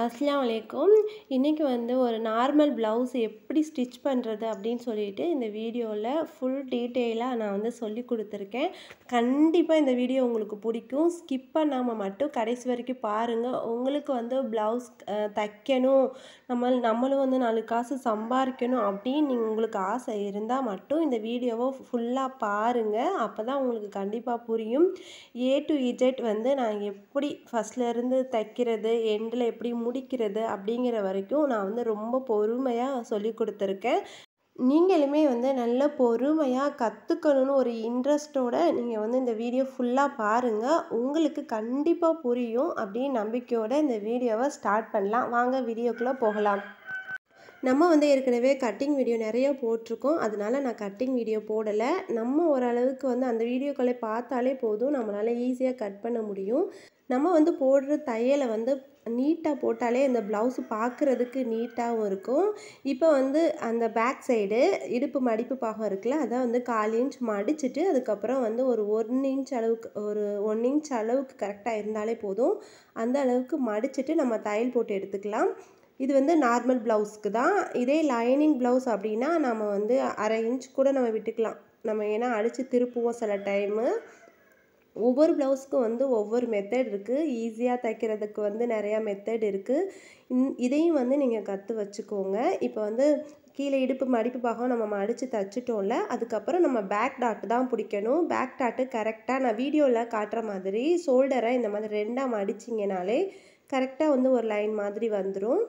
அஸ்ஸலாமு அலைக்கும். இன்னைக்கு வந்து ஒரு நார்மல் ப்ளவுஸ் எப்படி ஸ்டிச் பண்ணுறது அப்படின்னு சொல்லிட்டு இந்த வீடியோவில் ஃபுல் டீட்டெயிலாக நான் வந்து சொல்லி கொடுத்துருக்கேன். கண்டிப்பாக இந்த வீடியோ உங்களுக்கு பிடிக்கும். ஸ்கிப் பண்ணாமல் மட்டும் கடைசி வரைக்கும் பாருங்கள். உங்களுக்கு வந்து ப்ளவுஸ் தைக்கணும், நம்மளும் வந்து 4 காசு சம்பாதிக்கணும் அப்படின்னு உங்களுக்கு ஆசை இருந்தால் மட்டும் இந்த வீடியோவை ஃபுல்லாக பாருங்கள். அப்போ தான் உங்களுக்கு கண்டிப்பாக புரியும். ஏ டு இஜெட் வந்து நான் எப்படி ஃபஸ்ட்லேருந்து தைக்கிறது, எண்டில் எப்படி முடிக்கிறது அப்படிங்கிற வரைக்கும் நான் வந்து ரொம்ப பொறுமையாக சொல்லி கொடுத்துருக்கேன். நீங்களுமே வந்து நல்ல பொறுமையாக கற்றுக்கணுன்னு ஒரு இன்ட்ரெஸ்ட்டோட நீங்கள் வந்து இந்த வீடியோ ஃபுல்லாக பாருங்கள். உங்களுக்கு கண்டிப்பாக புரியும் அப்படின்னு நம்பிக்கையோட இந்த வீடியோவை ஸ்டார்ட் பண்ணலாம். வாங்க வீடியோக்குள்ளே போகலாம். நம்ம வந்து ஏற்கனவே கட்டிங் வீடியோ நிறைய போட்டிருக்கோம். அதனால நான் கட்டிங் வீடியோ போடலை. நம்ம ஓரளவுக்கு வந்து அந்த வீடியோக்களை பார்த்தாலே போதும், நம்மளால் ஈஸியாக கட் பண்ண முடியும். நம்ம வந்து போடுற தையலை வந்து நீட்டாக போட்டாலே இந்த ப்ளவுஸு பார்க்குறதுக்கு நீட்டாகவும் இருக்கும். இப்போ வந்து அந்த பேக் சைடு இடுப்பு மடிப்பு பாகம் இருக்குல்ல, அதை வந்து 1/4 இன்ச் மடிச்சுட்டு அதுக்கப்புறம் வந்து ஒரு 1 இன்ச் அளவுக்கு, ஒரு 1 இன்ச் அளவுக்கு கரெக்டாக இருந்தாலே போதும். அந்த அளவுக்கு மடிச்சுட்டு நம்ம தையல் போட்டு எடுத்துக்கலாம். இது வந்து நார்மல் ப்ளவுஸ்க்கு தான். இதே லைனிங் ப்ளவுஸ் அப்படின்னா நம்ம வந்து 1/2 இன்ச் கூட நம்ம விட்டுக்கலாம். நம்ம ஏன்னா அடித்து திருப்புவோம் சில டைமு. ஒவ்வொரு ப்ளவுஸ்க்கும் வந்து ஒவ்வொரு மெத்தட் இருக்குது. ஈஸியாக தைக்கிறதுக்கு வந்து நிறையா மெத்தட் இருக்குது. இதையும் வந்து நீங்கள் கற்று வச்சுக்கோங்க. இப்போ வந்து கீழே இடுப்பு மடிப்பு பாகம் நம்ம மடித்து தைச்சிட்டோம்ல, அதுக்கப்புறம் நம்ம பேக் டாட் தான் பிடிக்கணும். பேக் டாட்டு கரெக்டாக நான் வீடியோவில் காட்டுற மாதிரி ஷோல்டரை இந்த மாதிரி 2ஆக மடிச்சிங்கனாலே கரெக்டாக வந்து ஒரு லைன் மாதிரி வந்துடும்.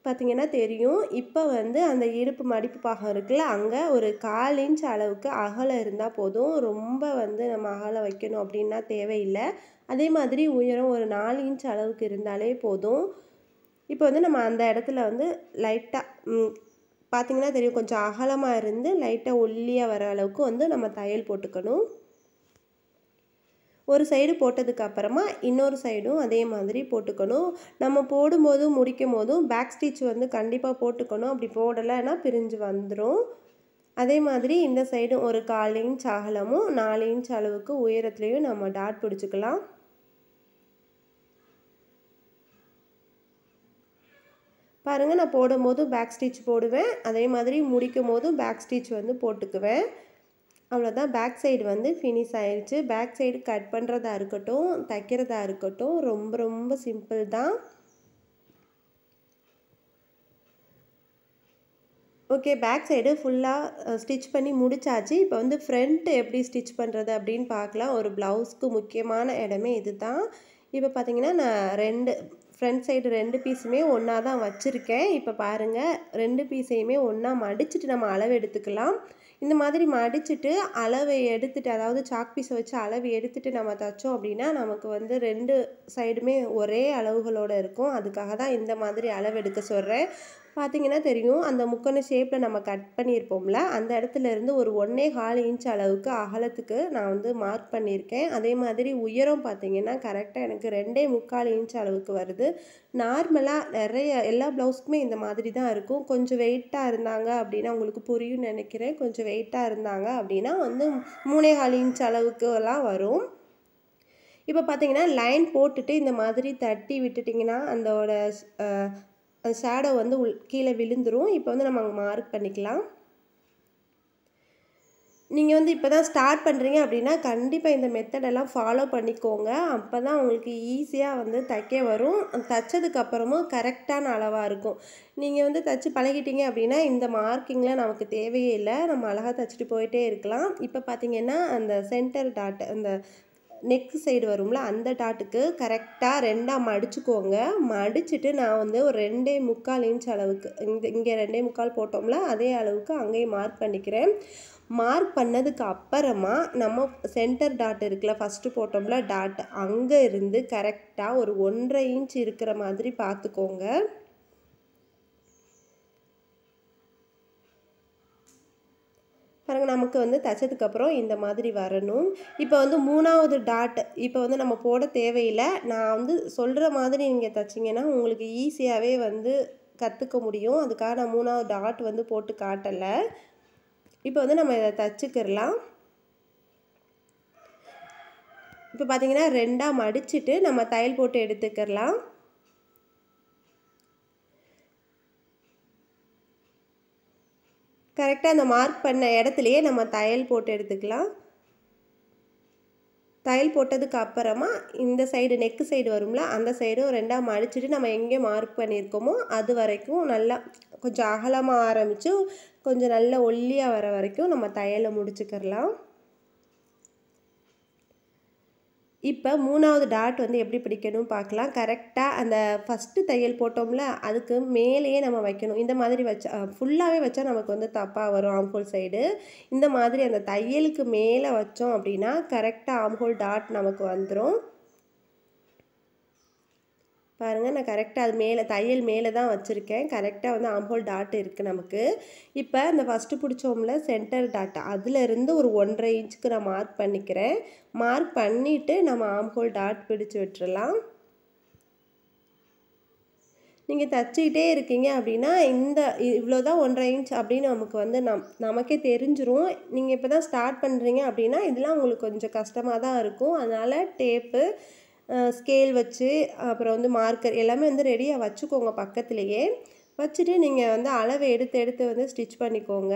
பார்த்திங்கன்னா தெரியும். இப்போ வந்து அந்த இடுப்பு மடிப்பு பாகம் இருக்குல்ல, அங்கே ஒரு 1/4 இன்ச் அளவுக்கு அகலம் இருந்தால் போதும். ரொம்ப வந்து நம்ம அகலம் வைக்கணும் அப்படின்னா தேவையில்லை. அதே மாதிரி உயரம் ஒரு 4 இன்ச் அளவுக்கு இருந்தாலே போதும். இப்போ வந்து நம்ம அந்த இடத்துல வந்து லைட்டாக பார்த்திங்கன்னா தெரியும், கொஞ்சம் அகலமாக இருந்து லைட்டாக ஒல்லியாக வர அளவுக்கு வந்து நம்ம தையல் போட்டுக்கணும். ஒரு சைடு போட்டதுக்கு அப்புறமா இன்னொரு சைடும் அதே மாதிரி போட்டுக்கணும். நம்ம போடும்போதும் முடிக்கும் போதும் பேக் ஸ்டிச் வந்து கண்டிப்பாக போட்டுக்கணும். அப்படி போடலைன்னா பிரிஞ்சு வந்துடும். அதே மாதிரி இந்த சைடும் ஒரு 1/4 இன்ச் அகலமும் 4 இன்ச் அளவுக்கு உயரத்துலேயும் நம்ம டாட் பிடிச்சிக்கலாம். பாருங்கள், நான் போடும்போது பேக் ஸ்டிச் போடுவேன், அதே மாதிரி முடிக்கும் போதும் பேக் ஸ்டிச் வந்து போட்டுக்குவேன். அவ்வளோதான், பேக் சைடு வந்து ஃபினிஷ் ஆயிடுச்சு. பேக் சைடு கட் பண்ணுறதா இருக்கட்டும், தைக்கிறதா இருக்கட்டும், ரொம்ப ரொம்ப சிம்பிள் தான். ஓகே, பேக் சைடு ஃபுல்லாக ஸ்டிச் பண்ணி முடிச்சாச்சு. இப்போ வந்து ஃப்ரண்ட் எப்படி ஸ்டிச் பண்ணுறது அப்படின்னு பார்க்கலாம். ஒரு ப்ளவுஸ்க்கு முக்கியமான இடமே இது தான். இப்போ பார்த்தீங்கன்னா நான் ஃப்ரண்ட் சைடு 2 பீஸுமே ஒன்றா தான் வச்சுருக்கேன். இப்போ பாருங்கள், 2 பீஸையுமே ஒன்றா மடிச்சுட்டு நம்ம அளவு எடுத்துக்கலாம். இந்த மாதிரி மடிச்சுட்டு அளவை எடுத்துட்டு, அதாவது சாக் பீஸை வச்சு அளவு எடுத்துட்டு நம்ம தைச்சோம் அப்படின்னா நமக்கு வந்து 2 சைடுமே ஒரே அளவுகளோடு இருக்கும். அதுக்காக தான் இந்த மாதிரி அளவு எடுக்க சொல்கிறேன். பார்த்திங்கன்னா தெரியும், அந்த முக்கோண ஷேப்பில் நம்ம கட் பண்ணியிருப்போம்ல, அந்த இடத்துல இருந்து ஒரு 1.25 இன்ச் அளவுக்கு அகலத்துக்கு நான் வந்து மார்க் பண்ணியிருக்கேன். அதே மாதிரி உயரம் பார்த்திங்கன்னா கரெக்டாக எனக்கு 2.25 இன்ச் அளவுக்கு வருது. நார்மலாக நிறைய எல்லா ப்ளவுஸ்க்குமே இந்த மாதிரி தான் இருக்கும். கொஞ்சம் வெயிட்டாக இருந்தாங்க அப்படின்னா உங்களுக்கு புரியும்னு நினைக்கிறேன். கொஞ்சம் வெயிட்டாக இருந்தாங்க அப்படின்னா வந்து 3.25 இன்ச் அளவுக்குலாம் வரும். இப்போ பார்த்திங்கன்னா லைன் போட்டுட்டு இந்த மாதிரி தட்டி விட்டுட்டிங்கன்னா அதோட ஷேடோ வந்து கீழே விழுந்துடும். இப்போ வந்து நம்ம அங்கே மார்க் பண்ணிக்கலாம். நீங்கள் வந்து இப்போ தான் ஸ்டார்ட் பண்ணுறீங்க அப்படின்னா கண்டிப்பாக இந்த மெத்தடெல்லாம் ஃபாலோ பண்ணிக்கோங்க. அப்போ தான் உங்களுக்கு ஈஸியாக வந்து தைக்க வரும். தைச்சதுக்கப்புறமும் கரெக்டான அளவாக இருக்கும். நீங்கள் வந்து தைச்சி பழகிட்டீங்க அப்படின்னா இந்த மார்க்கிங்லாம் நமக்கு தேவையே இல்லை. நம்ம அழகாக தைச்சிட்டு போயிட்டே இருக்கலாம். இப்போ பார்த்திங்கன்னா அந்த சென்டர் டாட், அந்த நெக் சைடு வரும்ல, அந்த டாட்டுக்கு கரெக்டாக 2ஆக மடிச்சுக்கோங்க. மடிச்சுட்டு நான் வந்து ஒரு 2.25 இன்ச் அளவுக்கு, இங்கே 2.25 போட்டோம்ல, அதே அளவுக்கு அங்கேயும் மார்க் பண்ணிக்கிறேன். மார்க் பண்ணதுக்கு அப்புறமா நம்ம சென்டர் டாட் இருக்குல்ல, ஃபஸ்ட்டு போட்டோம்ல டாட், அங்கே இருந்து கரெக்டாக ஒரு 1.5 இன்ச் இருக்கிற மாதிரி பார்த்துக்கோங்க. பாருங்கள், நமக்கு வந்து தைச்சதுக்கப்புறம் இந்த மாதிரி வரணும். இப்போ வந்து 3வது டாட் இப்போ வந்து நம்ம போட தேவையில்லை. நான் வந்து சொல்கிற மாதிரி நீங்கள் தைச்சிங்கன்னா உங்களுக்கு ஈஸியாகவே வந்து கற்றுக்க முடியும். அதுக்காக நான் 3வது டாட் வந்து போட்டு காட்டலை. இப்போ வந்து நம்ம இதை தைச்சிக்கிறலாம். இப்போ பார்த்திங்கன்னா 2ஆக மடிச்சுட்டு நம்ம தையல் போட்டு எடுத்துக்கிறலாம். கரெக்டாக அந்த மார்க் பண்ண இடத்துலையே நம்ம தையல் போட்டு எடுத்துக்கலாம். தையல் போட்டதுக்கு அப்புறமா இந்த சைடு நெக்கு சைடு வரும்ல, அந்த சைடும் 2ஆ மடிச்சுட்டு நம்ம எங்கே மார்க் பண்ணியிருக்கோமோ அது வரைக்கும் நல்லா கொஞ்சம் அகலமாக ஆரம்பித்து கொஞ்சம் நல்ல ஒல்லியாக வர வரைக்கும் நம்ம தையலை முடிச்சுக்கிறலாம். இப்போ 3வது டாட் வந்து எப்படி பிடிக்கணும் பார்க்கலாம். கரெக்டாக அந்த ஃபஸ்ட்டு தையல் போட்டோம்ல, அதுக்கு மேலேயே நம்ம வைக்கணும். இந்த மாதிரி வச்சா ஃபுல்லாகவே வச்சா நமக்கு வந்து தப்பாக வரும் ஆம்ஹோல் சைடு. இந்த மாதிரி அந்த தையலுக்கு மேலே வச்சோம் அப்படின்னா கரெக்டாக ஆம்ஹோல் டாட் நமக்கு வந்துடும். பாருங்கள், நான் கரெக்டாக அது மேலே தையல் மேலே தான் வச்சுருக்கேன். கரெக்டாக வந்து ஆம்ஹோல் டாட் இருக்குது நமக்கு. இப்போ அந்த ஃபஸ்ட்டு பிடிச்சோம்ல சென்டர் டாட், அதிலேருந்து ஒரு 1.5 இன்ச்சுக்கு நான் மார்க் பண்ணிக்கிறேன். மார்க் பண்ணிவிட்டு நம்ம ஆம்ஹோல் டாட் பிடிச்சு விட்டுறலாம். நீங்கள் தச்சிக்கிட்டே இருக்கீங்க அப்படின்னா இவ்வளோ தான் 1.5 இன்ச் அப்படின்னு நமக்கு வந்து நமக்கே தெரிஞ்சிரும். நீங்கள் இப்போ தான் ஸ்டார்ட் பண்ணுறீங்க அப்படின்னா இதெல்லாம் உங்களுக்கு கொஞ்சம் கஷ்டமாக தான் இருக்கும். அதனால் டேப்பு, ஸ்கேல் வச்சு அப்புறம் வந்து மார்க்கர் எல்லாமே வந்து ரெடியாக வச்சுக்கோங்க. பக்கத்துலேயே வச்சுட்டு நீங்கள் வந்து அளவை எடுத்து வந்து ஸ்டிச் பண்ணிக்கோங்க.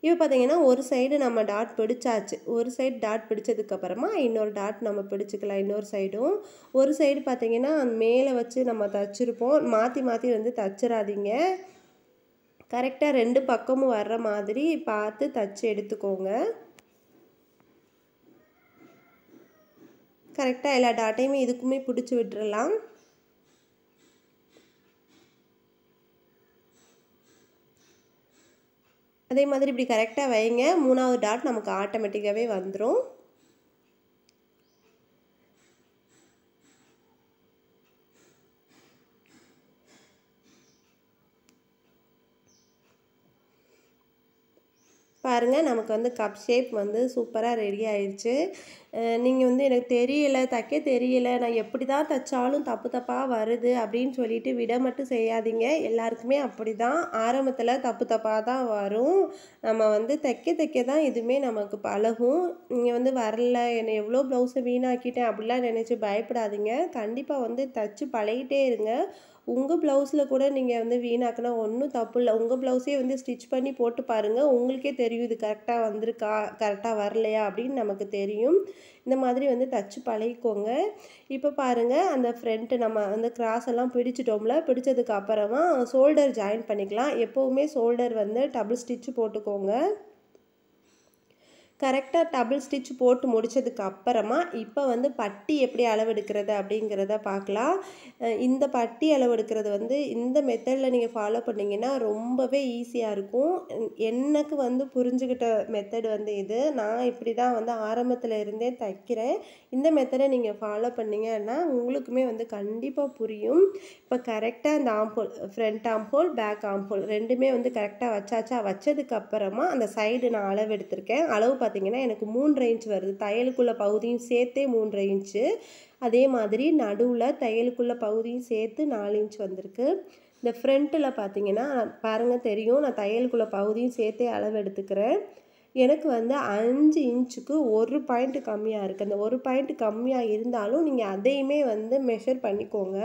இப்போ பார்த்தீங்கன்னா ஒரு சைடு நம்ம டாட் பிடிச்சாச்சு. ஒரு சைடு டாட் பிடிச்சதுக்கப்புறமா இன்னொரு டாட் நம்ம பிடிச்சிக்கலாம். இன்னொரு சைடும் ஒரு சைடு பார்த்தீங்கன்னா மேலே வச்சு நம்ம தச்சுருப்போம். மாற்றி மாற்றி வந்து தச்சிடாதீங்க. கரெக்டாக 2 பக்கமும் வர்ற மாதிரி பார்த்து தச்சு எடுத்துக்கோங்க. கரெக்டாக எல்லா டாட்டையுமே இதுக்குமே பிடிச்சி விட்டுறலாம். அதே மாதிரி இப்படி கரெக்டாக வைங்க. 3வது டாட் நமக்கு ஆட்டோமேட்டிக்காகவே வந்துடும். பாருங்கள், நமக்கு வந்து கப் ஷேப் வந்து சூப்பராக ரெடி ஆயிடுச்சு. நீங்கள் வந்து எனக்கு தெரியலை, தைக்க தெரியலை, நான் எப்படி தான் தைச்சாலும் தப்பு தப்பாக வருது அப்படின்னு சொல்லிட்டு விட மட்டும் செய்யாதீங்க. எல்லாருக்குமே அப்படி தான் ஆரம்பத்தில் தப்பு தப்பாக தான் வரும். நம்ம வந்து தைக்க தான் இதுவுமே நமக்கு பழகும். நீங்கள் வந்து வரல, என்னை எவ்வளோ ப்ளவுஸை வீணாக்கிட்டேன் அப்படிலாம் நினச்சி பயப்படாதீங்க. கண்டிப்பாக வந்து தைச்சி பழகிட்டே இருங்க. உங்கள் ப்ளவுஸில் கூட நீங்கள் வந்து வீணாக்கினா ஒன்றும் தப்பு இல்லை. உங்கள் ப்ளவுஸே வந்து ஸ்டிச் பண்ணி போட்டு பாருங்கள். உங்களுக்கே தெரியும் இது கரெக்டாக வந்திருக்கா, கரெக்டாக வரலையா அப்படின்னு நமக்கு தெரியும். இந்த மாதிரி வந்து தச்சு பழகிக்கோங்க. இப்போ பாருங்கள், அந்த ஃப்ரண்ட்டு நம்ம வந்து கிராஸ் எல்லாம் பிடிச்சிட்டோம்ல, பிடிச்சதுக்கு அப்புறமா ஷோல்டர் ஜாயின் பண்ணிக்கலாம். எப்போவுமே ஷோல்டர் வந்து டபுள் ஸ்டிச்சு போட்டுக்கோங்க. கரெக்டாக டபுள் ஸ்டிச் போட்டு முடித்ததுக்கு அப்புறமா இப்போ வந்து பட்டி எப்படி அளவெடுக்கிறது அப்படிங்கிறத பார்க்கலாம். இந்த பட்டி அளவெடுக்கிறது வந்து இந்த மெத்தடில் நீங்கள் ஃபாலோ பண்ணிங்கன்னா ரொம்பவே ஈஸியாக இருக்கும். எனக்கு வந்து புரிஞ்சுக்கிட்ட மெத்தட் வந்து இது. நான் இப்படி தான் வந்து ஆரம்பத்தில் இருந்தே தைக்கிறேன். இந்த மெத்தடை நீங்கள் ஃபாலோ பண்ணிங்கன்னா உங்களுக்குமே வந்து கண்டிப்பாக புரியும். இப்போ கரெக்டாக இந்த armhole, front armhole, back armhole ரெண்டுமே வந்து கரெக்டாக வச்சாச்சா? வச்சதுக்கப்புறமா அந்த சைடு நான் அளவு எடுத்திருக்கேன். அளவு பார்த்தீங்கன்னா எனக்கு 3.5 இன்ச் வருது. தையலுக்குள்ள பகுதியும் சேர்த்தே 3.5 இன்ச்சு. அதே மாதிரி நடுவில் தையலுக்குள்ள பகுதியும் சேர்த்து 4 இன்ச் வந்திருக்கு. இந்த ஃப்ரண்ட்டில் பார்த்தீங்கன்னா பாருங்கள் தெரியும், நான் தையலுக்குள்ள பகுதியும் சேர்த்தே அளவு எடுத்துக்கிறேன். எனக்கு வந்து 5 இன்ச்சுக்கு 1 பாயிண்ட் கம்மியாக இருக்குது. அந்த 1 பாயிண்ட் கம்மியாக இருந்தாலும் நீங்கள் அதையுமே வந்து மெஷர் பண்ணிக்கோங்க.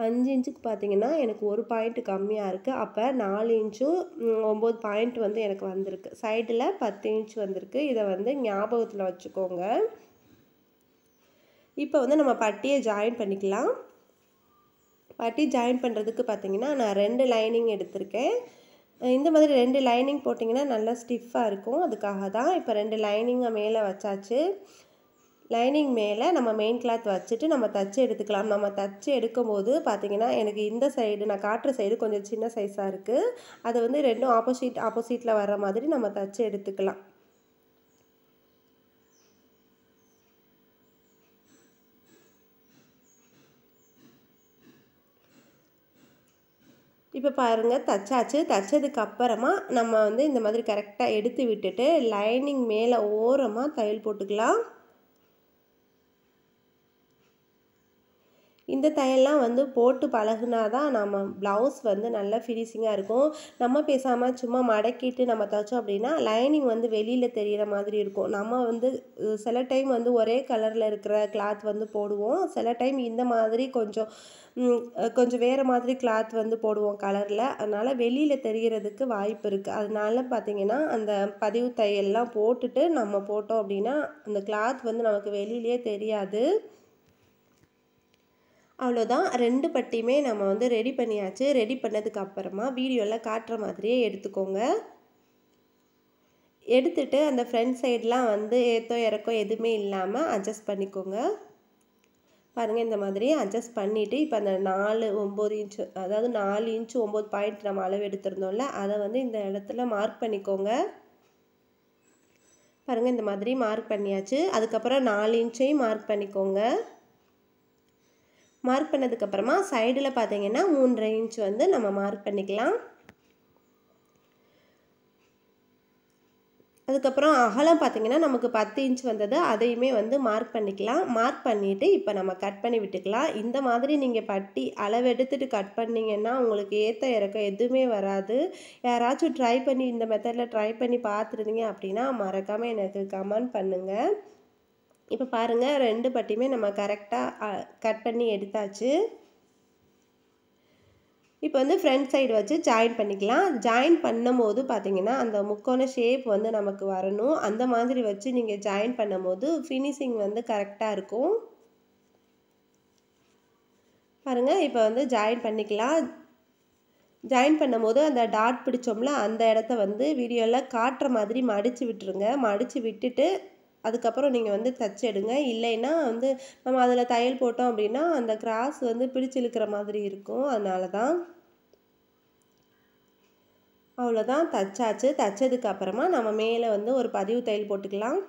5 இன்ச்சுக்கு பார்த்தீங்கன்னா எனக்கு 1 பாயிண்ட் கம்மியாக இருக்குது. அப்போ 4 இன்ச்சும் 9 பாயிண்ட் வந்து எனக்கு வந்திருக்கு. சைடில் 10 இன்ச் வந்திருக்கு. இதை வந்து ஞாபகத்தில் வச்சுக்கோங்க. இப்போ வந்து நம்ம பட்டியை ஜாயின் பண்ணிக்கலாம். பட்டி ஜாயின் பண்ணுறதுக்கு பார்த்தீங்கன்னா நான் 2 லைனிங் எடுத்திருக்கேன். இந்த மாதிரி 2 லைனிங் போட்டிங்கன்னா நல்லா ஸ்டிஃபாக இருக்கும். அதுக்காக தான். இப்போ 2 லைனிங்கை மேலே வச்சாச்சு. லைனிங் மேலே நம்ம மெயின் கிளாத் வச்சுட்டு நம்ம தச்சு எடுத்துக்கலாம். நம்ம தச்சு எடுக்கும்போது பார்த்தீங்கன்னா எனக்கு இந்த சைடு நான் காட்டுற சைடு கொஞ்சம் சின்ன சைஸாக இருக்குது. அதை வந்து 2ம் ஆப்போசிட்டில் வர்ற மாதிரி நம்ம தச்சு எடுத்துக்கலாம். இப்போ பாருங்கள், தச்சாச்சு. தச்சதுக்கு அப்புறமா நம்ம வந்து இந்த மாதிரி கரெக்டாக எடுத்து விட்டுட்டு லைனிங் மேலே ஓரமாக தையல் போட்டுக்கலாம். இந்த தையல்லாம் வந்து போட்டு பழகுனா தான் நம்ம ப்ளவுஸ் வந்து நல்லா ஃபினிஷிங்காக இருக்கும். நம்ம பேசாமல் சும்மா மடக்கிட்டு நம்ம தைச்சோம் அப்படின்னா லைனிங் வந்து வெளியில் தெரிகிற மாதிரி இருக்கும். நம்ம வந்து சில டைம் வந்து ஒரே கலரில் இருக்கிற கிளாத் வந்து போடுவோம். சில டைம் இந்த மாதிரி கொஞ்சம் வேறு மாதிரி கிளாத் வந்து போடுவோம் கலரில். அதனால் வெளியில் தெரிகிறதுக்கு வாய்ப்பு இருக்குது. அதனால பார்த்திங்கன்னா அந்த பதிவு தையல்லாம் போட்டுட்டு நம்ம போட்டோம் அப்படின்னா அந்த கிளாத் வந்து நமக்கு வெளியிலே தெரியாது. அவ்வளோதான், 2 பட்டியுமே நம்ம வந்து ரெடி பண்ணியாச்சு. ரெடி பண்ணதுக்கு அப்புறமா வீடியோவில் காட்டுற மாதிரியே எடுத்துக்கோங்க. எடுத்துட்டு அந்த ஃப்ரண்ட் சைட்லாம் வந்து ஏத்தோ இறக்கம் எதுவுமே இல்லாமல் அட்ஜஸ்ட் பண்ணிக்கோங்க. பாருங்கள், இந்த மாதிரி அட்ஜஸ்ட் பண்ணிவிட்டு இப்போ அந்த 9 இன்ச்சு, அதாவது 4 இன்ச்சு 9 பாயிண்ட் நம்ம அளவு எடுத்திருந்தோம்ல, அதை வந்து இந்த இடத்துல மார்க் பண்ணிக்கோங்க. பாருங்கள், இந்த மாதிரி மார்க் பண்ணியாச்சு. அதுக்கப்புறம் 4 இன்ச்சையும் மார்க் பண்ணிக்கோங்க. மார்க் பண்ணதுக்கப்புறமா சைடில் பார்த்தீங்கன்னா 3.5 இன்ச் வந்து நம்ம மார்க் பண்ணிக்கலாம். அதுக்கப்புறம் அகலம் பார்த்திங்கன்னா நமக்கு 10 இன்ச் வந்தது, அதையுமே வந்து மார்க் பண்ணிக்கலாம். மார்க் பண்ணிவிட்டு இப்போ நம்ம கட் பண்ணி விட்டுக்கலாம். இந்த மாதிரி நீங்கள் பட்டி அளவு எடுத்துகிட்டு கட் பண்ணிங்கன்னா உங்களுக்கு ஏற்ற இறக்கம் எதுவுமே வராது. யாராச்சும் ட்ரை பண்ணி இந்த மெத்தடில் ட்ரை பண்ணி பார்த்துருந்தீங்க அப்படின்னா மறக்காமல் எனக்கு கமெண்ட் பண்ணுங்கள். இப்போ பாருங்கள், 2 பட்டியுமே நம்ம கரெக்டாக கட் பண்ணி எடுத்தாச்சு. இப்போ வந்து ஃப்ரண்ட் சைடு வச்சு ஜாயின் பண்ணிக்கலாம். ஜாயின் பண்ணும்போது பார்த்தீங்கன்னா அந்த முக்கோண ஷேப் வந்து நமக்கு வரணும். அந்த மாதிரி வச்சு நீங்கள் ஜாயின் பண்ணும்போது ஃபினிஷிங் வந்து கரெக்டாக இருக்கும். பாருங்கள், இப்போ வந்து ஜாயின் பண்ணிக்கலாம். ஜாயின் பண்ணும்போது அந்த டாட் பிடிச்சோம்ல அந்த இடத்த வந்து வீடியோவில் காட்டுற மாதிரி மடித்து விட்டுருங்க. மடித்து விட்டுட்டு அதுக்கப்புறம் நீங்கள் வந்து தச்சு எடுங்க. இல்லைன்னா வந்து நம்ம அதில் தையல் போட்டோம் அப்படின்னா அந்த கிராஸ் வந்து பிடிச்சு இழுக்கிற மாதிரி இருக்கும். அதனால தான். அவ்வளோதான், தச்சாச்சு. தச்சதுக்கு அப்புறமா நம்ம மேலே வந்து ஒரு பதிவு தையல் போட்டுக்கலாம்.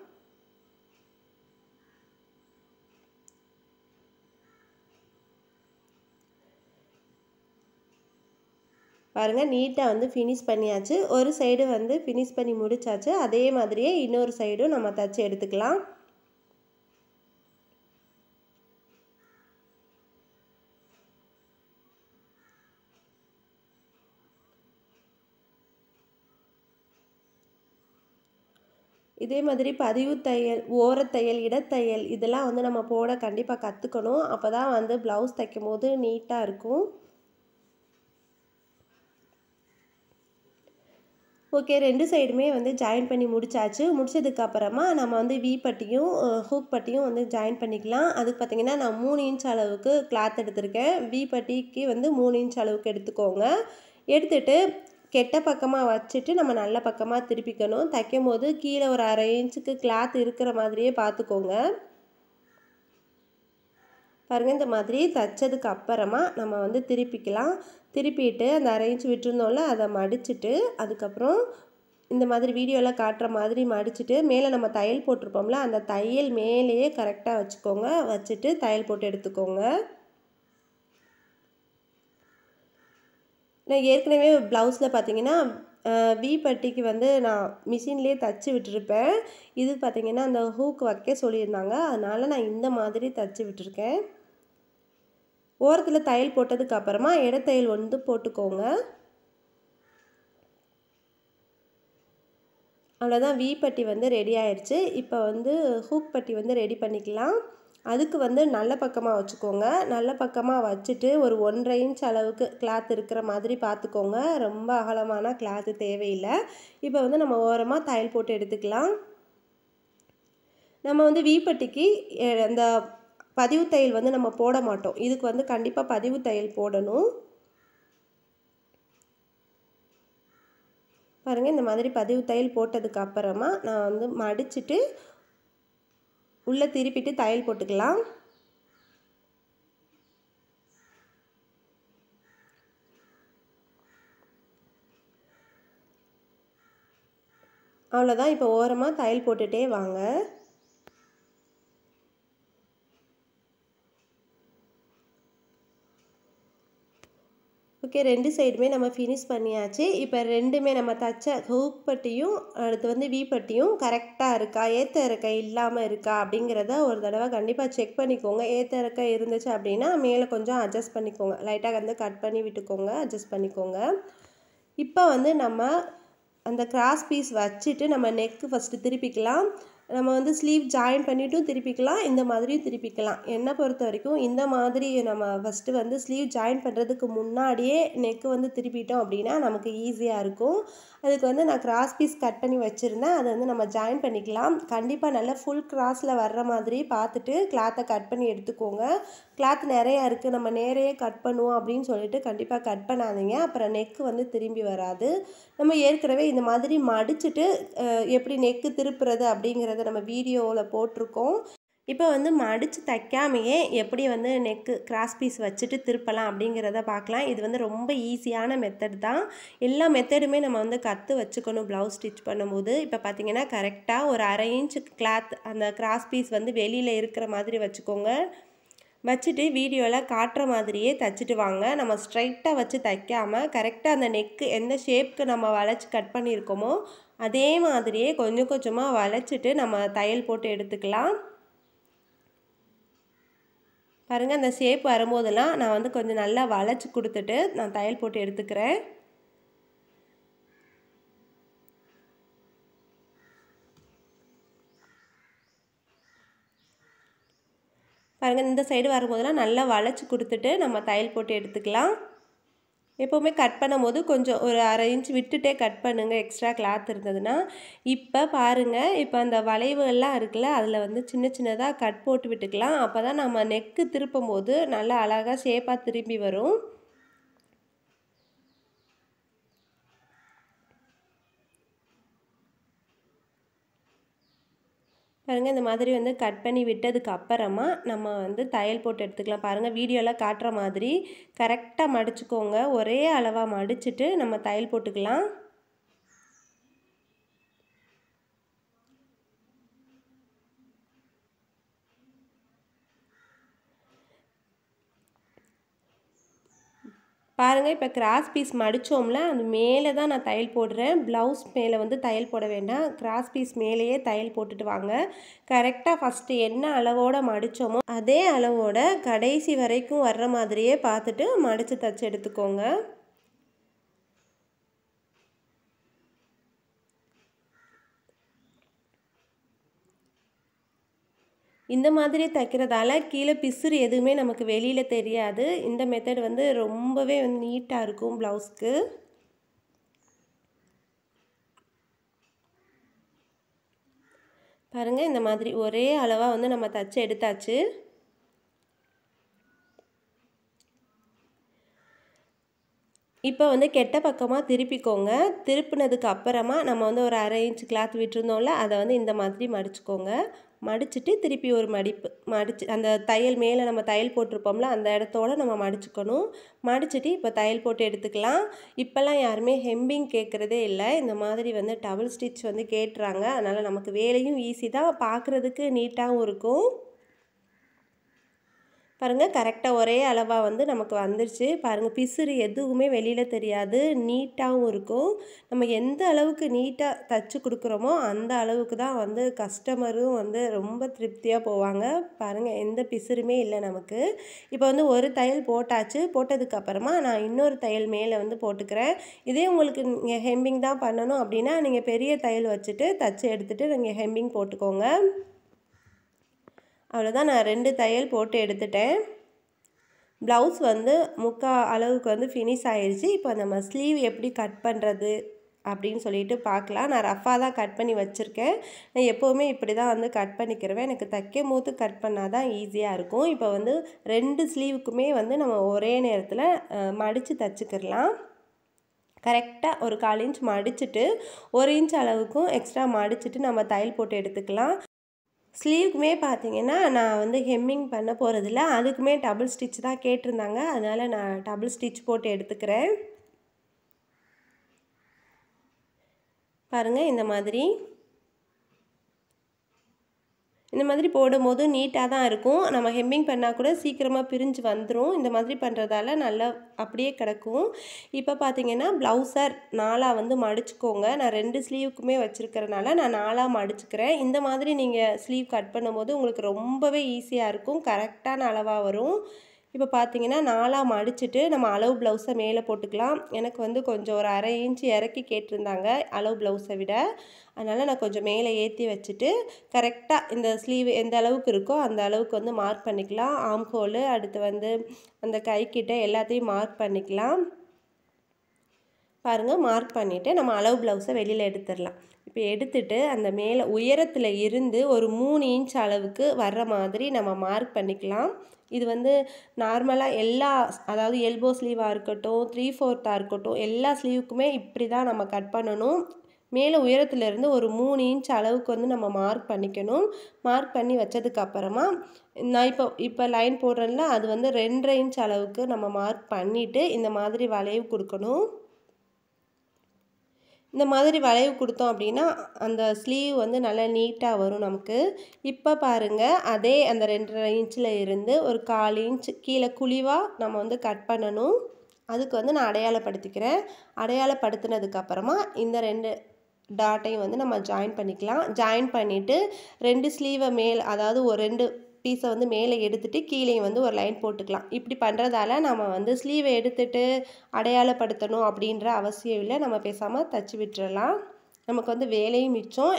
பாருங்கள், நீட்டாக வந்து ஃபினிஷ் பண்ணியாச்சு. ஒரு சைடு வந்து ஃபினிஷ் பண்ணி முடிச்சாச்சு. அதே மாதிரியே இன்னொரு சைடும் நம்ம தச்சு எடுத்துக்கலாம். இதே மாதிரி பதிவு தையல், ஓரத்தையல், இடத்தையல் இதெல்லாம் வந்து நம்ம போட கண்டிப்பாக கற்றுக்கணும். அப்போ தான் வந்து ப்ளவுஸ் தைக்கும் போது நீட்டாக இருக்கும். ஓகே, 2 சைடுமே வந்து ஜாயின் பண்ணி முடிச்சாச்சு. முடிச்சதுக்கப்புறமா நம்ம வந்து வி பட்டியும் ஹூக் பட்டியும் வந்து ஜாயின் பண்ணிக்கலாம். அதுக்கு பார்த்திங்கன்னா நான் 3 இன்ச் அளவுக்கு கிளாத் எடுத்திருக்கேன். வி பட்டிக்கு வந்து 3 இன்ச் அளவுக்கு எடுத்துக்கோங்க. எடுத்துட்டு கெட்ட பக்கமாக வச்சுட்டு நம்ம நல்ல பக்கமாக திருப்பிக்கணும். தைக்கும் போது கீழே ஒரு 1/2 இன்ச்சுக்கு கிளாத் இருக்கிற மாதிரியே பார்த்துக்கோங்க. பாருங்கள், இந்த மாதிரி தைச்சதுக்கு அப்புறமா நம்ம வந்து திருப்பிக்கலாம். திருப்பிட்டு அந்த 1/2 இன்ச் விட்டுருந்தோம்ல அதை மடிச்சுட்டு அதுக்கப்புறம் இந்த மாதிரி வீடியோவில் காட்டுற மாதிரி மடிச்சுட்டு மேலே நம்ம தையல் போட்டிருப்போம்ல அந்த தையல் மேலேயே கரெக்டாக வச்சுக்கோங்க. வச்சுட்டு தையல் போட்டு எடுத்துக்கோங்க. நான் ஏற்கனவே ப்ளவுஸில் பார்த்தீங்கன்னா வி பட்டிக்கு வந்து நான் மிஷின்லேயே தச்சு விட்டுருப்பேன். இது பார்த்திங்கன்னா அந்த ஹூக் வைக்க சொல்லியிருந்தாங்க. அதனால் நான் இந்த மாதிரி தச்சு விட்டுருக்கேன். ஓரத்தில் தையல் போட்டதுக்கு அப்புறமா இடத்தையல் வந்து போட்டுக்கோங்க. அவ்வளோதான், வி பட்டி வந்து ரெடி ஆயிடுச்சு. இப்போ வந்து ஹூக் பட்டி வந்து ரெடி பண்ணிக்கலாம். அதுக்கு வந்து நல்ல பக்கமாக வச்சுக்கோங்க. நல்ல பக்கமாக வச்சுட்டு ஒரு 1.5 இன்ச் அளவுக்கு கிளாத் இருக்கிற மாதிரி பார்த்துக்கோங்க. ரொம்ப அகலமான கிளாத்து தேவையில்லை. இப்போ வந்து நம்ம ஓரமாக தையல் போட்டு எடுத்துக்கலாம். நம்ம வந்து வி பட்டிக்கு அந்த பதிவு தையல் வந்து நம்ம போட மாட்டோம். இதுக்கு வந்து கண்டிப்பாக பதிவு தையல் போடணும். பாருங்கள், இந்த மாதிரி பதிவு தையல் போட்டதுக்கு அப்புறமா நான் வந்து மடிச்சுட்டு உள்ளே திருப்பிட்டு தையல் போட்டுக்கலாம். அவ்வளோதான், இப்போ ஓரமாக தையல் போட்டுகிட்டே வாங்க. ஓகே, 2 சைடுமே நம்ம ஃபினிஷ் பண்ணியாச்சு. இப்போ 2மே நம்ம தச்ச ஹூக் பட்டியும், அடுத்து வந்து வி பட்டியும் கரெக்டாக இருக்கா, ஏத்த இறக்கம் இல்லாமல் இருக்கா அப்படிங்கிறத ஒரு தடவை கண்டிப்பாக செக் பண்ணிக்கோங்க. ஏத்த இறக்கம் இருந்துச்சு அப்படின்னா மேலே கொஞ்சம் அட்ஜஸ்ட் பண்ணிக்கோங்க. லைட்டாக வந்து கட் பண்ணி விட்டுக்கோங்க, அட்ஜஸ்ட் பண்ணிக்கோங்க. இப்போ வந்து நம்ம அந்த கிராஸ் பீஸ் வச்சுட்டு நம்ம நெக்கு ஃபஸ்ட்டு திருப்பிக்கலாம். நம்ம வந்து ஸ்லீவ் ஜாயின் பண்ணிவிட்டும் திருப்பிக்கலாம், இந்த மாதிரியும் திருப்பிக்கலாம். என்னை பொறுத்த வரைக்கும் இந்த மாதிரி நம்ம ஃபஸ்ட்டு வந்து ஸ்லீவ் ஜாயின் பண்ணுறதுக்கு முன்னாடியே நெக்கு வந்து திருப்பிட்டோம் அப்படின்னா நமக்கு ஈஸியாக இருக்கும். அதுக்கு வந்து நான் கிராஸ் பீஸ் கட் பண்ணி வச்சுருந்தேன், அதை வந்து நம்ம ஜாயின் பண்ணிக்கலாம். கண்டிப்பாக நல்லா ஃபுல் கிராஸில் வர்ற மாதிரி பார்த்துட்டு கிளாத்தை கட் பண்ணி எடுத்துக்கோங்க. கிளாத் நிறையா இருக்குது, நம்ம நேரையே கட் பண்ணுவோம் அப்படின்னு சொல்லிட்டு கண்டிப்பாக கட் பண்ணாதீங்க. அப்புறம் நெக்கு வந்து திரும்பி வராது. நம்ம ஏற்கனவே இந்த மாதிரி மடிச்சுட்டு எப்படி நெக்கு திருப்புறது அப்படிங்கிறத நம்ம வீடியோவில் போட்டிருக்கோம். இப்போ வந்து மடித்து தைக்காமையே எப்படி வந்து நெக்கு கிராஸ் பீஸ் வச்சுட்டு திருப்பலாம் அப்படிங்கிறத பார்க்கலாம். இது வந்து ரொம்ப ஈஸியான மெத்தட் தான். எல்லா மெத்தடுமே நம்ம வந்து கற்று வச்சுக்கணும் ப்ளவுஸ் ஸ்டிச் பண்ணும்போது. இப்போ பார்த்திங்கன்னா கரெக்டாக ஒரு 1/2 இன்ச் கிளாத் அந்த கிராஸ் பீஸ் வந்து வெளியில் இருக்கிற மாதிரி வச்சுக்கோங்க. வச்சுட்டு வீடியோவில் காட்டுற மாதிரியே தைச்சிட்டு வாங்க. நம்ம ஸ்ட்ரைட்டாக வச்சு தைக்காமல் கரெக்டாக அந்த நெக்கு எந்த ஷேப்புக்கு நம்ம வளைச்சி கட் பண்ணியிருக்கோமோ அதே மாதிரியே கொஞ்சம் கொஞ்சமாக வளைச்சிட்டு நம்ம தையல் போட்டு எடுத்துக்கலாம். பாருங்கள், அந்த ஷேப் வரும்போதெல்லாம் நான் வந்து கொஞ்சம் நல்லா வளைச்சி கொடுத்துட்டு நான் தையல் போட்டு எடுத்துக்கிறேன். பாருங்கள், இந்த சைடு வரும்போதெல்லாம் நல்லா வளைச்சி கொடுத்துட்டு நம்ம தையல் போட்டு எடுத்துக்கலாம். எப்போவுமே கட் பண்ணும்போது கொஞ்சம் ஒரு 1/2 இன்ச் விட்டுட்டே கட் பண்ணுங்கள், எக்ஸ்ட்ரா கிளாத் இருந்ததுன்னா. இப்போ பாருங்கள், இப்போ அந்த வளைவுகள்லாம் இருக்குல்ல, அதில் வந்து சின்ன சின்னதாக கட் போட்டு விட்டுக்கலாம். அப்போ தான் நம்ம நெக்கு திருப்பும் போது நல்லா அழகாக ஷேப்பாக திரும்பி வரும். பாருங்கள், இந்த மாதிரி வந்து கட் பண்ணி விட்டதுக்கு அப்புறமா நம்ம வந்து தையல் போட்டு எடுத்துக்கலாம். பாருங்கள், வீடியோவில் காட்டுற மாதிரி கரெக்டாக மடிச்சுக்கோங்க. ஒரே அளவாக மடிச்சுட்டு நம்ம தையல் போட்டுக்கலாம். பாருங்கள், இப்போ கிராஸ் பீஸ் மடித்தோம்ல, அது மேலே தான் நான் தையல் போடுறேன். ப்ளவுஸ் மேலே வந்து தையல் போட வேண்டாம். கிராஸ் பீஸ் மேலேயே தையல் போட்டுட்டு வாங்க. கரெக்டாக ஃபஸ்ட்டு என்ன அளவோடு மடித்தோமோ அதே அளவோட கடைசி வரைக்கும் வர்ற மாதிரியே பார்த்துட்டு மடித்து தைச்சி எடுத்துக்கோங்க. இந்த மாதிரி தைக்கிறதால கீழே பிசுறு எதுவுமே நமக்கு வெளியில் தெரியாது. இந்த மெத்தட் வந்து ரொம்பவே வந்து நீட்டாக இருக்கும் ப்ளவுஸ்க்கு. பாருங்கள், இந்த மாதிரி ஒரே அளவாக வந்து நம்ம தைச்சி எடுத்தாச்சு. இப்போ வந்து கெட்ட பக்கமாக திருப்பிக்கோங்க. திருப்பினதுக்கு அப்புறமா நம்ம வந்து ஒரு 1/2 இன்ச் கிளாத் விட்டுருந்தோம்ல, அதை வந்து இந்த மாதிரி மடிச்சுக்கோங்க. மடிச்சுட்டு திருப்பி ஒரு மடிப்பு மடித்து அந்த தையல் மேலே நம்ம தையல் போட்டிருப்போம்ல, அந்த இடத்தோடு நம்ம மடிச்சுக்கணும். மடிச்சுட்டு இப்போ தையல் போட்டு எடுத்துக்கலாம். இப்போல்லாம் யாருமே ஹெம்பிங் கேட்குறதே இல்லை. இந்த மாதிரி வந்து டபுள் ஸ்டிச் வந்து கேட்டுறாங்க. அதனால் நமக்கு வேலையும் ஈஸி தான், பார்க்குறதுக்கு நீட்டாகவும் இருக்கும். பாருங்கள், கரெக்டாக ஒரே அளவாக வந்து நமக்கு வந்துருச்சு. பாருங்கள், பிசுறு எதுவுமே வெளியில் தெரியாது, நீட்டாகவும் இருக்கும். நம்ம எந்த அளவுக்கு நீட்டாக தைச்சி கொடுக்குறோமோ அந்த அளவுக்கு தான் வந்து கஸ்டமரும் வந்து ரொம்ப திருப்தியாக போவாங்க. பாருங்கள், எந்த பிசுறுமே இல்லை நமக்கு. இப்போ வந்து ஒரு தையல் போட்டாச்சு. போட்டதுக்கப்புறமா நான் இன்னொரு தையல் மேலே வந்து போட்டுக்கிறேன். இதே உங்களுக்கு நீங்கள் ஹெம்பிங் தான் பண்ணணும் அப்படின்னா நீங்கள் பெரிய தையல் வச்சுட்டு தைச்சி எடுத்துகிட்டு நீங்கள் ஹெம்பிங் போட்டுக்கோங்க. அவ்வளோதான், நான் 2 தையல் போட்டு எடுத்துட்டேன். ப்ளவுஸ் வந்து முக்கால் அளவுக்கு வந்து ஃபினிஷ் ஆயிடுச்சு. இப்போ நம்ம ஸ்லீவ் எப்படி கட் பண்ணுறது அப்படின்னு சொல்லிட்டு பார்க்கலாம். நான் ரஃபாக தான் கட் பண்ணி வச்சுருக்கேன். நான் எப்போவுமே இப்படி தான் வந்து கட் பண்ணிக்கிறவேன். எனக்கு தைக்கும் போது கட் பண்ணால் தான் ஈஸியாக இருக்கும். இப்போ வந்து 2 ஸ்லீவுக்குமே வந்து நம்ம ஒரே நேரத்தில் மடித்து தைச்சிக்கிடலாம். கரெக்டாக ஒரு 1/4 இன்ச் மடிச்சுட்டு 1 இன்ச் அளவுக்கும் எக்ஸ்ட்ரா மடிச்சுட்டு நம்ம தையல் போட்டு எடுத்துக்கலாம். ஸ்லீவுக்குமே பார்த்தீங்கன்னா நான் வந்து ஹெம்மிங் பண்ண போகிறதில்ல, அதுக்குமே டபுள் ஸ்டிச் தான் கேட்டிருந்தாங்க. அதனால் நான் டபுள் ஸ்டிச் போட்டு எடுத்துக்கிறேன். பாருங்கள், இந்த மாதிரி இந்த மாதிரி போடும்போது நீட்டாக தான் இருக்கும். நம்ம ஹெம்மிங் பண்ணால் கூட சீக்கிரமாக பிரிஞ்சு வந்துடும். இந்த மாதிரி பண்ணுறதால நல்லா அப்படியே கிடக்கும். இப்போ பார்த்தீங்கன்னா ப்ளவுஸை 4ஆக வந்து மடிச்சுக்கோங்க. நான் 2 ஸ்லீவுக்குமே வச்சுருக்கிறனால நான் 4ஆக மடிச்சுக்கிறேன். இந்த மாதிரி நீங்கள் ஸ்லீவ் கட் பண்ணும்போது உங்களுக்கு ரொம்பவே ஈஸியாக இருக்கும். கரெக்டான அளவாக வரும். இப்போ பார்த்தீங்கன்னா 4ஆக மடிச்சுட்டு நம்ம அளவு ப்ளவுஸை மேலே போட்டுக்கலாம். எனக்கு வந்து கொஞ்சம் ஒரு 1/2 இன்ச் இறக்கி கேட்டிருந்தாங்க அளவு ப்ளவுஸை விட. அதனால் நான் கொஞ்சம் மேலே ஏற்றி வச்சுட்டு கரெக்டாக இந்த ஸ்லீவ் எந்த அளவுக்கு இருக்கோ அந்த அளவுக்கு வந்து மார்க் பண்ணிக்கலாம். ஆம் ஹோலு, அடுத்து வந்து அந்த கைக்கிட்ட எல்லாத்தையும் மார்க் பண்ணிக்கலாம். பாருங்கள், மார்க் பண்ணிவிட்டு நம்ம அளவு ப்ளவுஸை வெளியில் எடுத்துடலாம். இப்போ எடுத்துட்டு அந்த மேலே உயரத்தில் இருந்து ஒரு 3 இன்ச் அளவுக்கு வர்ற மாதிரி நம்ம மார்க் பண்ணிக்கலாம். இது வந்து நார்மலாக எல்லா, அதாவது எல்போ ஸ்லீவாக இருக்கட்டும், 3/4 இருக்கட்டும், எல்லா ஸ்லீவுக்குமே இப்படி தான் நம்ம கட் பண்ணணும். மேலே உயரத்துலேருந்து ஒரு 3 இன்ச் அளவுக்கு வந்து நம்ம மார்க் பண்ணிக்கணும். மார்க் பண்ணி வச்சதுக்கப்புறமா நான் இப்போ லைன் போடுறேன்ல, அது வந்து 2.5 இன்ச் அளவுக்கு நம்ம மார்க் பண்ணிவிட்டு இந்த மாதிரி வளைவு கொடுக்கணும். இந்த மாதிரி வளைவு கொடுத்தோம் அப்படின்னா அந்த ஸ்லீவ் வந்து நல்லா நீட்டாக வரும் நமக்கு. இப்போ பாருங்கள், அதே அந்த 2.5 இன்ச்சில் இருந்து ஒரு 1/4 இன்ச் கீழே குழிவாக நம்ம வந்து கட் பண்ணணும். அதுக்கு வந்து நான் அடையாளப்படுத்திக்கிறேன். அடையாளப்படுத்தினதுக்கப்புறமா இந்த 2 டாட்டையும் வந்து நம்ம ஜாயின் பண்ணிக்கலாம். ஜாயின் பண்ணிவிட்டு 2 ஸ்லீவை மேல், அதாவது ஒரு 2 பீஸை வந்து மேலே எடுத்துகிட்டு கீழே வந்து ஒரு லைன் போட்டுக்கலாம். இப்படி பண்ணுறதால நம்ம வந்து ஸ்லீவை எடுத்துகிட்டு அடையாளப்படுத்தணும் அப்படின்ற அவசியம் இல்லை. நம்ம பேசாமல் தச்சு விட்டுறலாம். நமக்கு வந்து வேலையும் மிச்சம்.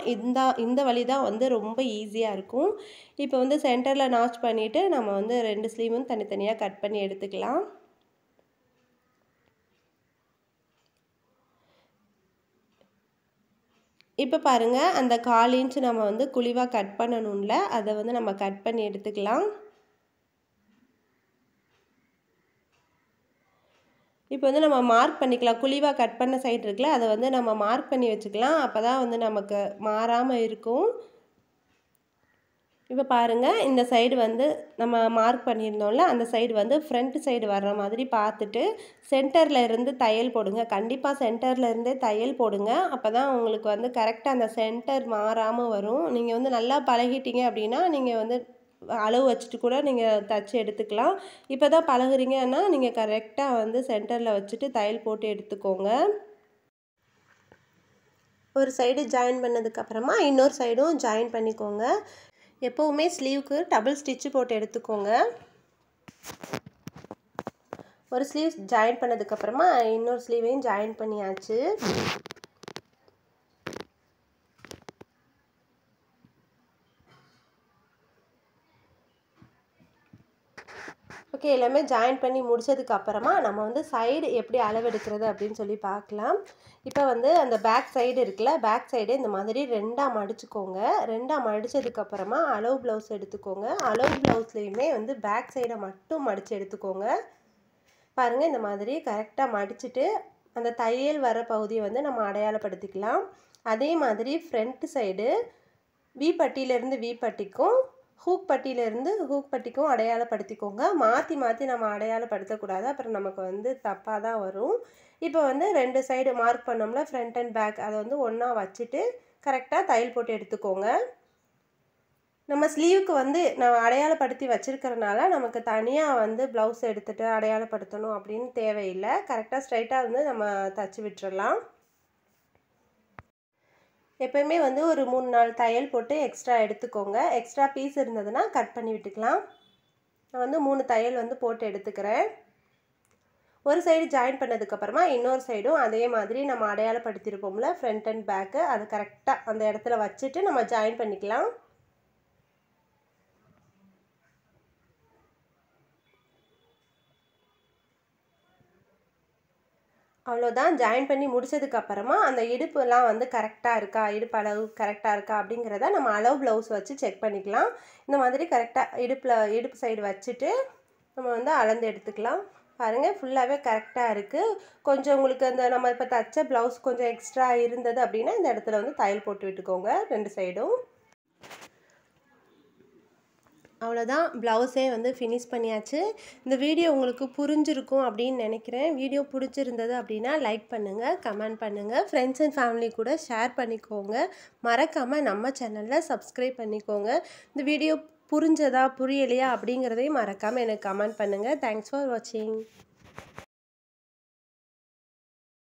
இந்த வழி தான் வந்து ரொம்ப ஈஸியாக இருக்கும். இப்போ வந்து சென்டரில் நாச் பண்ணிவிட்டு நம்ம வந்து 2 ஸ்லீவும் தனித்தனியாக கட் பண்ணி எடுத்துக்கலாம். இப்போ பாருங்கள், அந்த 1/4 இன்ச் நம்ம வந்து குழிவாக கட் பண்ணணும்ல, அதை வந்து நம்ம கட் பண்ணி எடுத்துக்கலாம். இப்போ வந்து நம்ம மார்க் பண்ணிக்கலாம். குழிவாக கட் பண்ண சைடு இருக்குல்ல, அதை வந்து நம்ம மார்க் பண்ணி வச்சுக்கலாம். அப்போ தான் வந்து நமக்கு மாறாமல் இருக்கும். இப்போ பாருங்கள், இந்த சைடு வந்து நம்ம மார்க் பண்ணியிருந்தோம்ல, அந்த சைடு வந்து ஃப்ரண்ட் சைடு வர்ற மாதிரி பார்த்துட்டு சென்டரில் இருந்து தையல் போடுங்க. கண்டிப்பாக சென்டரில் இருந்தே தையல் போடுங்க. அப்போ தான் உங்களுக்கு வந்து கரெக்டாக அந்த சென்டர் மாறாமல் வரும். நீங்கள் வந்து நல்லா பழகிட்டீங்க அப்படின்னா நீங்கள் வந்து அளவு வச்சுட்டு கூட நீங்கள் தச்சு எடுத்துக்கலாம். இப்போ தான் பழகுறீங்கன்னா நீங்கள் கரெக்டாக வந்து சென்டரில் வச்சுட்டு தையல் போட்டு எடுத்துக்கோங்க. ஒரு சைடு ஜாயின் பண்ணதுக்கப்புறமா இன்னொரு சைடும் ஜாயின் பண்ணிக்கோங்க. எப்போவுமே ஸ்லீவுக்கு டபுள் ஸ்டிச்சு போட்டு எடுத்துக்கோங்க. ஒரு ஸ்லீவ் ஜாயின் பண்ணதுக்கப்புறமா இன்னொரு ஸ்லீவையும் ஜாயின் பண்ணியாச்சு. ஓகே, எல்லாமே ஜாயின் பண்ணி முடிச்சதுக்கப்புறமா நம்ம வந்து சைடு எப்படி அளவெடுக்கிறது அப்படின்னு சொல்லி பார்க்கலாம். இப்போ வந்து அந்த பேக் சைடு இருக்குல்ல, பேக் சைடு இந்த மாதிரி 2ஆக மடிச்சுக்கோங்க. 2ஆக மடித்ததுக்கப்புறமா அளவு ப்ளவுஸ் எடுத்துக்கோங்க. அளவு ப்ளவுஸ்லேயுமே வந்து பேக் சைடை மட்டும் மடித்து எடுத்துக்கோங்க. பாருங்கள், இந்த மாதிரி கரெக்டாக மடிச்சுட்டு அந்த தையல் வர பகுதியை வந்து நம்ம அடையாளப்படுத்திக்கலாம். அதே மாதிரி ஃப்ரண்ட் சைடு வி பட்டியிலேருந்து வி பட்டிக்கும், ஹூக் பட்டியிலேருந்து ஹூக் பட்டிக்கும் அடையாளப்படுத்திக்கோங்க. மாற்றி மாற்றி நம்ம அடையாளப்படுத்தக்கூடாது, அப்புறம் நமக்கு வந்து தப்பாக தான் வரும். இப்போ வந்து 2 சைடு மார்க் பண்ணோம்ல, ஃப்ரண்ட் அண்ட் பேக், அதை வந்து ஒன்றா வச்சுட்டு கரெக்டாக தையல் போட்டு எடுத்துக்கோங்க. நம்ம ஸ்லீவுக்கு வந்து நான் அடையாளப்படுத்தி வச்சுருக்கிறனால நமக்கு தனியாக வந்து ப்ளவுஸ் எடுத்துகிட்டு அடையாளப்படுத்தணும் அப்படின்னு தேவையில்லை. கரெக்டாக ஸ்ட்ரைட்டாக வந்து நம்ம தச்சு விட்டுறலாம். எப்போயுமே வந்து ஒரு 3-4 தையல் போட்டு எக்ஸ்ட்ரா எடுத்துக்கோங்க. எக்ஸ்ட்ரா பீஸ் இருந்ததுன்னா கட் பண்ணி விட்டுக்கலாம். நான் வந்து 3 தையல் வந்து போட்டு எடுத்துக்கிறேன். ஒரு சைடு ஜாயின் பண்ணதுக்கப்புறமா இன்னொரு சைடும் அதே மாதிரி நம்ம அடையாளப்படுத்தியிருப்போம்ல, ஃப்ரண்ட் அண்ட் பேக்கு, அது கரெக்டாக அந்த இடத்துல வச்சுட்டு நம்ம ஜாயின் பண்ணிக்கலாம். அவ்வளோதான். ஜாயின் பண்ணி முடிச்சதுக்கப்புறமா அந்த இடுப்புலாம் வந்து கரெக்டாக இருக்கா, இடுப்பு அளவு கரெக்டாக இருக்கா அப்படிங்கிறத நம்ம அளவு ப்ளவுஸ் வச்சு செக் பண்ணிக்கலாம். இந்த மாதிரி கரெக்டாக இடுப்பு சைடு வச்சுட்டு நம்ம வந்து அளந்து எடுத்துக்கலாம். பாருங்கள், ஃபுல்லாகவே கரெக்டாக இருக்குது. கொஞ்சம் உங்களுக்கு அந்த நம்ம இப்போ தச்ச ப்ளவுஸ் கொஞ்சம் எக்ஸ்ட்ரா இருந்தது அப்படின்னா இந்த இடத்துல வந்து தையல் போட்டு விட்டுக்கோங்க 2 சைடும். அவ்வளோதான், ப்ளவுஸே வந்து ஃபினிஷ் பண்ணியாச்சு. இந்த வீடியோ உங்களுக்கு புரிஞ்சிருக்கும் அப்படின்னு நினைக்கிறேன். வீடியோ பிடிச்சிருந்தது அப்படின்னா லைக் பண்ணுங்கள், கமெண்ட் பண்ணுங்கள், ஃப்ரெண்ட்ஸ் அண்ட் ஃபேமிலி கூட ஷேர் பண்ணிக்கோங்க. மறக்காமல் நம்ம சேனலில் சப்ஸ்கிரைப் பண்ணிக்கோங்க. இந்த வீடியோ புரிஞ்சதா புரியலையா அப்படிங்கிறதையும் மறக்காமல் எனக்கு கமெண்ட் பண்ணுங்கள். தேங்க்ஸ் ஃபார் வாட்சிங்.